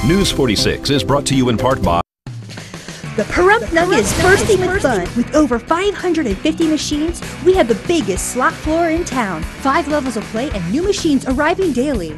News 46 is brought to you in part by The Pahrump Nugget is bursting with fun. With over 550 machines, we have the biggest slot floor in town. 5 levels of play and new machines arriving daily.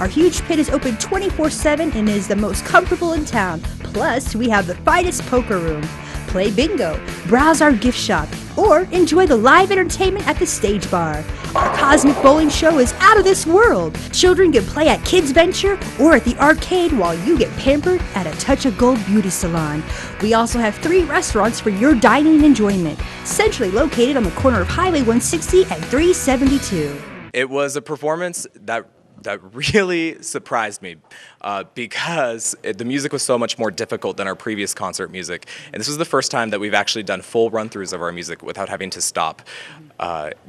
Our huge pit is open 24/7 and is the most comfortable in town. Plus, we have the finest poker room. Play bingo, browse our gift shop, or enjoy the live entertainment at the stage bar. Our cosmic bowling show is out of this world. Children can play at Kids Venture or at the arcade while you get pampered at a Touch of Gold beauty salon. We also have 3 restaurants for your dining enjoyment, centrally located on the corner of Highway 160 and 372. It was a performance that really surprised me because the music was so much more difficult than our previous concert music. And this was the first time that we've actually done full run-throughs of our music without having to stop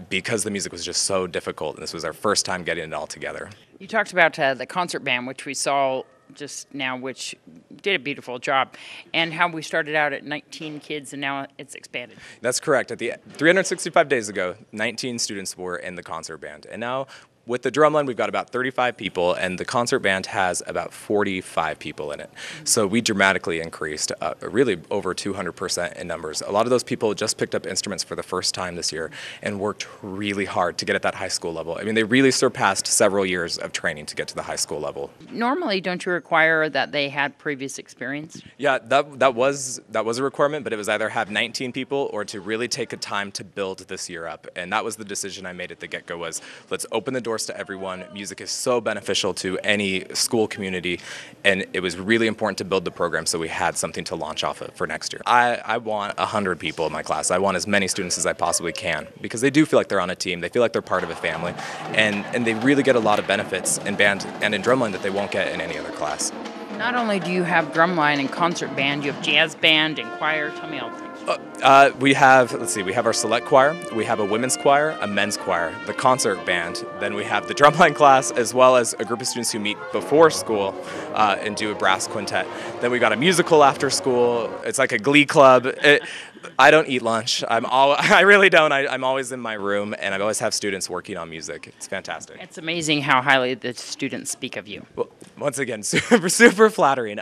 because the music was just so difficult. And this was our first time getting it all together. You talked about the concert band, which we saw just now, which did a beautiful job, and how we started out at 19 kids and now it's expanded. That's correct. At the 365 days ago, 19 students were in the concert band. And now with the drumline, we've got about 35 people, and the concert band has about 45 people in it. So we dramatically increased, really over 200% in numbers. A lot of those people just picked up instruments for the first time this year and worked really hard to get at that high school level. I mean, they really surpassed several years of training to get to the high school level. Normally, don't you require that they had previous experience? Yeah, that was a requirement, but it was either have 19 people or to really take a time to build this year up. And that was the decision I made at the get-go was, let's open the doors to everyone. Music is so beneficial to any school community, and it was really important to build the program so we had something to launch off of for next year. I want 100 people in my class. I want as many students as I possibly can because they do feel like they're on a team. They feel like they're part of a family, and they really get a lot of benefits in band and in drumline that they won't get in any other class. Not only do you have drumline and concert band, you have jazz band and choir. Tell me all the things. We have, we have our select choir, we have a women's choir, a men's choir, the concert band, then we have the drumline class, as well as a group of students who meet before school and do a brass quintet. Then we got a musical after school. It's like a glee club. I don't eat lunch. I really don't. I'm always in my room, and I always have students working on music. It's fantastic. It's amazing how highly the students speak of you. Well, once again, super flattering.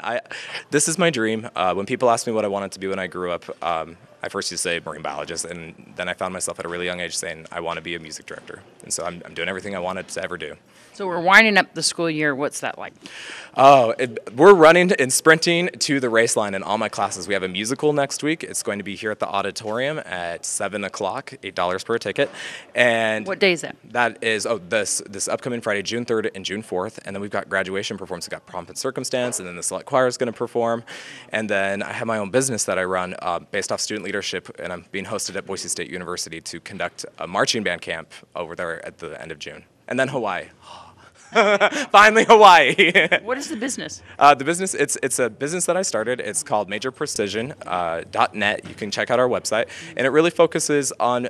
This is my dream. When people ask me what I wanted to be when I grew up, I first used to say marine biologist, and then I found myself at a really young age saying I want to be a music director. And so I'm doing everything I wanted to ever do. So we're winding up the school year. What's that like? Oh, we're running and sprinting to the race line in all my classes. We have a musical next week. It's going to be here at the auditorium at 7 o'clock, $8 per ticket. And what day is that? That is this upcoming Friday, June 3rd and June 4th. And then we've got graduation performance. We've got Pomp and Circumstance, and then the select choir is going to perform. And then I have my own business that I run based off student leadership, and I'm being hosted at Boise State University to conduct a marching band camp over there at the end of June. And then Hawaii. Finally, Hawaii. What is the business? The business, it's a business that I started. It's called majorprecision.net. You can check out our website. And it really focuses on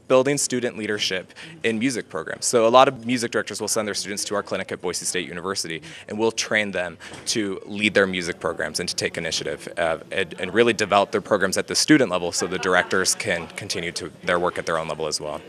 building student leadership in music programs. So a lot of music directors will send their students to our clinic at Boise State University, and we'll train them to lead their music programs and to take initiative and really develop their programs at the student level so the directors can continue their work at their own level as well.